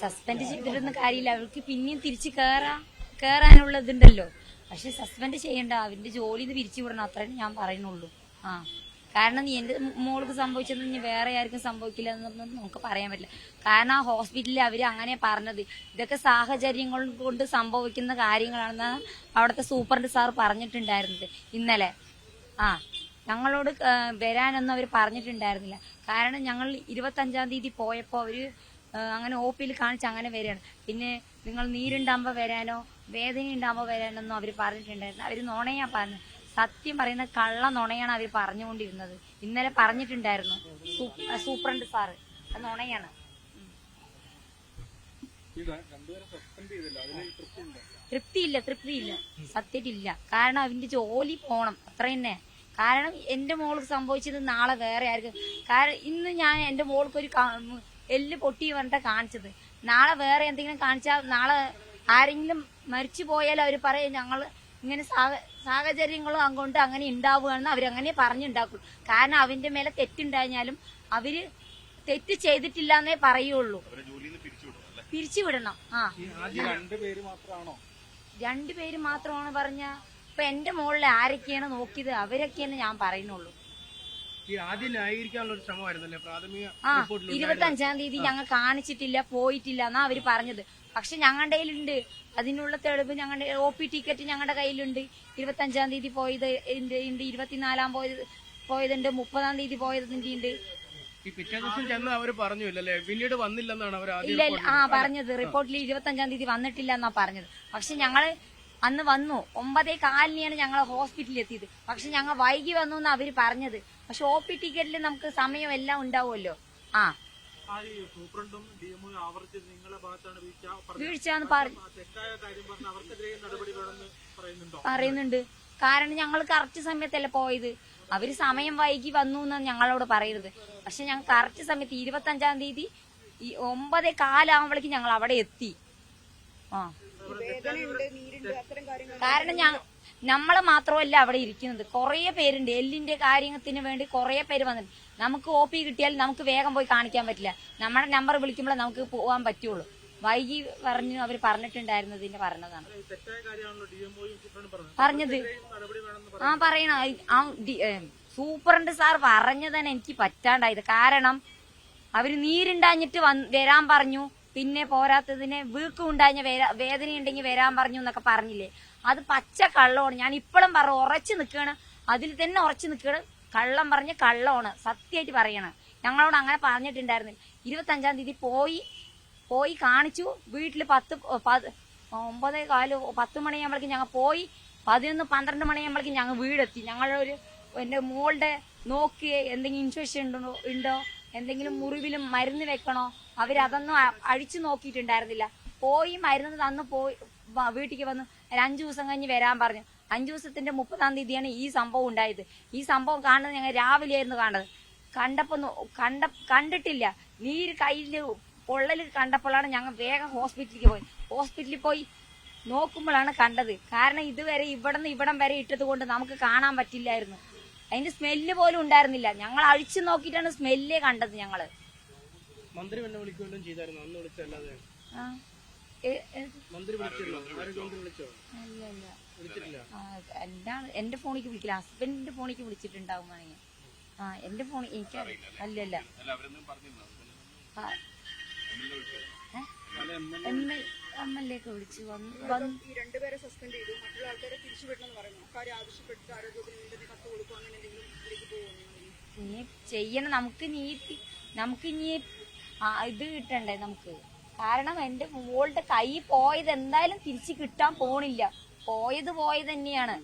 Suspend ചെയ്തിട്ടൊന്നും കാര്യമില്ല. അവർക്ക് പിന്നെയും തിരിച്ച് കേറാനുള്ളതുണ്ടല്ലോ. പക്ഷെ സസ്പെൻഡ് ചെയ്യണ്ട, അവന്റെ ജോലിന്ന് പിരിച്ചു വിടണം, അത്രേ ഞാൻ പറയുന്നുള്ളൂ. കാരണം നീ എന്റെ മോൾക്ക് സംഭവിച്ചത് ഇനി വേറെ ആർക്കും സംഭവിക്കില്ല എന്നൊന്നും നമുക്ക് പറയാൻ പറ്റില്ല. കാരണം ആ ഹോസ്പിറ്റലിൽ അവര് അങ്ങനെ പറഞ്ഞത് ഇതൊക്കെ സാഹചര്യങ്ങൾ കൊണ്ട് സംഭവിക്കുന്ന കാര്യങ്ങളാണെന്ന് അവിടുത്തെ സൂപ്രണ്ട് സാർ പറഞ്ഞിട്ടുണ്ടായിരുന്നത് ഇന്നലെ. ഞങ്ങളോട് വരാനൊന്നും അവർ പറഞ്ഞിട്ടുണ്ടായിരുന്നില്ല. കാരണം ഞങ്ങൾ 25-ാം തീയതി പോയപ്പോൾ അവര് അങ്ങനെ OP-യിൽ കാണിച്ച് അങ്ങനെ വരികയാണ്. പിന്നെ നിങ്ങൾ നീരുണ്ടാകുമ്പോൾ വരാനോ വേദന ഉണ്ടാകുമ്പോൾ വരാനൊന്നും അവർ പറഞ്ഞിട്ടുണ്ടായിരുന്നു. അവർ നുണയാ പറഞ്ഞു. സത്യം പറയുന്ന കള്ള നുണയാണ് അവർ പറഞ്ഞുകൊണ്ടിരുന്നത്. ഇന്നലെ പറഞ്ഞിട്ടുണ്ടായിരുന്നു സൂപ്രണ്ട് സാറ്, അത് നുണയാണ്. തൃപ്തിയില്ല സത്യത്തില്ല. കാരണം അവന്റെ ജോലി പോണം, അത്ര തന്നെ. കാരണം എന്റെ മോൾക്ക് സംഭവിച്ചത് നാളെ വേറെ ആയിരിക്കും. കാരണം ഇന്ന് ഞാൻ എന്റെ മോൾക്കൊരു എല്ല് പൊട്ടി പറഞ്ഞിട്ട് കാണിച്ചത്, നാളെ വേറെ എന്തെങ്കിലും കാണിച്ചാൽ നാളെ ആരെങ്കിലും മരിച്ചു പോയാൽ അവർ പറയും ഞങ്ങൾ ഇങ്ങനെ സാഹചര്യങ്ങളും അങ്ങോട്ട് അങ്ങനെ ഉണ്ടാവുകയാണെന്ന് അവരങ്ങനെ പറഞ്ഞുണ്ടാക്കും. കാരണം അവന്റെ മേലെ തെറ്റുണ്ടായാലും അവര് തെറ്റ് ചെയ്തിട്ടില്ല എന്നേ പറയുള്ളൂ. പിരിച്ചുവിടണം. രണ്ടുപേര് മാത്രമാണ് പറഞ്ഞ. ഇപ്പൊ എന്റെ മോളിൽ ആരൊക്കെയാണ് നോക്കിയത് അവരൊക്കെയാണ് ഞാൻ പറയുന്നുള്ളൂ. 25-ാം തീയതി ഞങ്ങൾ കാണിച്ചിട്ടില്ല, പോയിട്ടില്ല എന്നാ അവര് പറഞ്ഞത്. പക്ഷെ ഞങ്ങളുടെ കയ്യിലുണ്ട് അതിനുള്ള തെളിവ്. ഞങ്ങളുടെ OP ടിക്കറ്റ് ഞങ്ങളുടെ കയ്യിലുണ്ട്. 25-ാം തീയതി പോയത് ഉണ്ട്, 24-ാം പോയതുണ്ട്, 30-ാം തീയതി പോയതിന്റെ ഉണ്ട്. പിന്നീട് വന്നില്ലെന്നാണ് ഇല്ല പറഞ്ഞത്. റിപ്പോർട്ടിൽ 25-ാം തീയതി വന്നിട്ടില്ല എന്നാ പറഞ്ഞത്. പക്ഷെ ഞങ്ങള് അന്ന് വന്നു 9:15-നാണ് ഞങ്ങൾ ഹോസ്പിറ്റലിൽ എത്തിയത്. പക്ഷെ ഞങ്ങൾ വൈകി വന്നു എന്ന് അവര് പറഞ്ഞത്. പക്ഷെ OP ടിക്കറ്റിൽ നമുക്ക് സമയം എല്ലാം ഉണ്ടാവുമല്ലോ. വീഴ്ചന്ന് പറയുന്നുണ്ട്. കാരണം ഞങ്ങൾ കറക്റ്റ് സമയത്തല്ലേ പോയത്. അവര് സമയം വൈകി വന്നു എന്നാണ് ഞങ്ങളോട് പറയുന്നത്. പക്ഷെ ഞങ്ങൾ കറക്റ്റ് സമയത്ത് 25-ാം തീയതി 9:15 ആകുമ്പോഴേക്കും ഞങ്ങൾ അവിടെ എത്തി. കാരണം നമ്മള് മാത്രമല്ല അവിടെ ഇരിക്കുന്നത്, കുറെ പേരുണ്ട്. എല്ലിന്റെ കാര്യത്തിന് വേണ്ടി കുറെ പേര് വന്നിട്ട് നമുക്ക് OP കിട്ടിയാൽ നമുക്ക് വേഗം പോയി കാണിക്കാൻ പറ്റില്ല. നമ്മുടെ നമ്പർ വിളിക്കുമ്പോഴേ നമുക്ക് പോകാൻ പറ്റുള്ളൂ. വൈകി പറഞ്ഞു അവർ പറഞ്ഞിട്ടുണ്ടായിരുന്നതിന്റെ പറഞ്ഞതാണ് പറഞ്ഞത്. പറയണ സൂപ്രണ്ട് സാർ പറഞ്ഞതാണ് എനിക്ക് പറ്റാണ്ടായത്. കാരണം അവര് നീരുണ്ടാഞ്ഞിട്ട് വരാൻ പറഞ്ഞു. പിന്നെ പോരാത്തതിന് വീക്കം ഉണ്ടാഞ്ഞ വേദന ഉണ്ടെങ്കിൽ വരാൻ പറഞ്ഞു എന്നൊക്കെ പറഞ്ഞില്ലേ. അത് പച്ച കള്ളമാണ്. ഞാൻ ഇപ്പോഴും ഉറച്ചു നിൽക്കുകയാണ്, അതിൽ തന്നെ ഉറച്ചു നിൽക്കുകയാണ്. കള്ളം പറഞ്ഞ കള്ളമാണ്, സത്യമായിട്ട് പറയണം. ഞങ്ങളോട് അങ്ങനെ പറഞ്ഞിട്ടുണ്ടായിരുന്നില്ല. 25-ാം തീയതി പോയി കാണിച്ചു. വീട്ടില് 9:15-10 മണിയാകുമ്പോഴേക്കും ഞങ്ങൾ പോയി. 11-12 മണിയാകുമ്പോഴേക്കും ഞങ്ങൾ വീടെത്തി. ഞങ്ങളൊരു എന്റെ മോളുടെ നോക്കി എന്തെങ്കിലും ഇൻഫെക്ഷൻ ഉണ്ടോ, എന്തെങ്കിലും മുറിവിലും മരുന്ന് വെക്കണോ, അവരതൊന്നും അഴിച്ചു നോക്കിയിട്ടുണ്ടായിരുന്നില്ല. പോയി മരുന്ന് തന്നു പോയി വീട്ടിലേക്ക് വന്നു. 5 ദിവസം കഴിഞ്ഞ് വരാൻ പറഞ്ഞു. 5 ദിവസത്തിന്റെ 30-ാം തീയതിയാണ് ഈ സംഭവം ഉണ്ടായത്. ഈ സംഭവം കാണുന്നത് ഞങ്ങൾ രാവിലെയായിരുന്നു കാണുന്നത്. കണ്ടിട്ടില്ല. നീര് കയ്യില് പൊള്ളല് കണ്ടപ്പോഴാണ് ഞങ്ങൾ വേഗം ഹോസ്പിറ്റലിൽ പോയി നോക്കുമ്പോഴാണ് കണ്ടത്. കാരണം ഇതുവരെ ഇവിടം വരെ ഇട്ടത് കൊണ്ട് നമുക്ക് കാണാൻ പറ്റില്ലായിരുന്നു. അതിന്റെ സ്മെല്ല് പോലും ഉണ്ടായിരുന്നില്ല. ഞങ്ങൾ അഴിച്ചു നോക്കിയിട്ടാണ് സ്മെല്ലേ കണ്ടത്. ഞങ്ങള് മന്ത്രി എന്നെ വിളിക്കുകയും ചെയ്തായിരുന്നു. അന്ന് വിളിച്ചല്ലാതെ എന്റെ ഫോണിക്ക് വിളിക്കില്ല, ഹസ്ബൻഡിന്റെ ഫോണിക്ക് വിളിച്ചിട്ടുണ്ടാവും. എന്റെ ഫോണിൽ എനിക്കറിയാം. അല്ലല്ല MLA ഒക്കെ വിളിച്ചു വന്നു. രണ്ടുപേരെ സസ്പെൻഡ് ചെയ്തു, മറ്റുള്ള ആൾക്കാരെ തിരിച്ചുവിടണമെന്ന് പറയുന്നു. കാര്യം ആവശ്യപ്പെട്ടിട്ട് ആരോഗ്യത്തിന് കത്ത് കൊടുക്കും, അങ്ങനെ എന്തെങ്കിലും ഇനി ചെയ്യണം. നമുക്ക് ഇനി ഇത് കിട്ടണ്ടേ നമുക്ക്. കാരണം എന്റെ മോളുടെ കൈ പോയത് എന്തായാലും തിരിച്ചു കിട്ടാൻ പോണില്ല. പോയത് തന്നെയാണ്.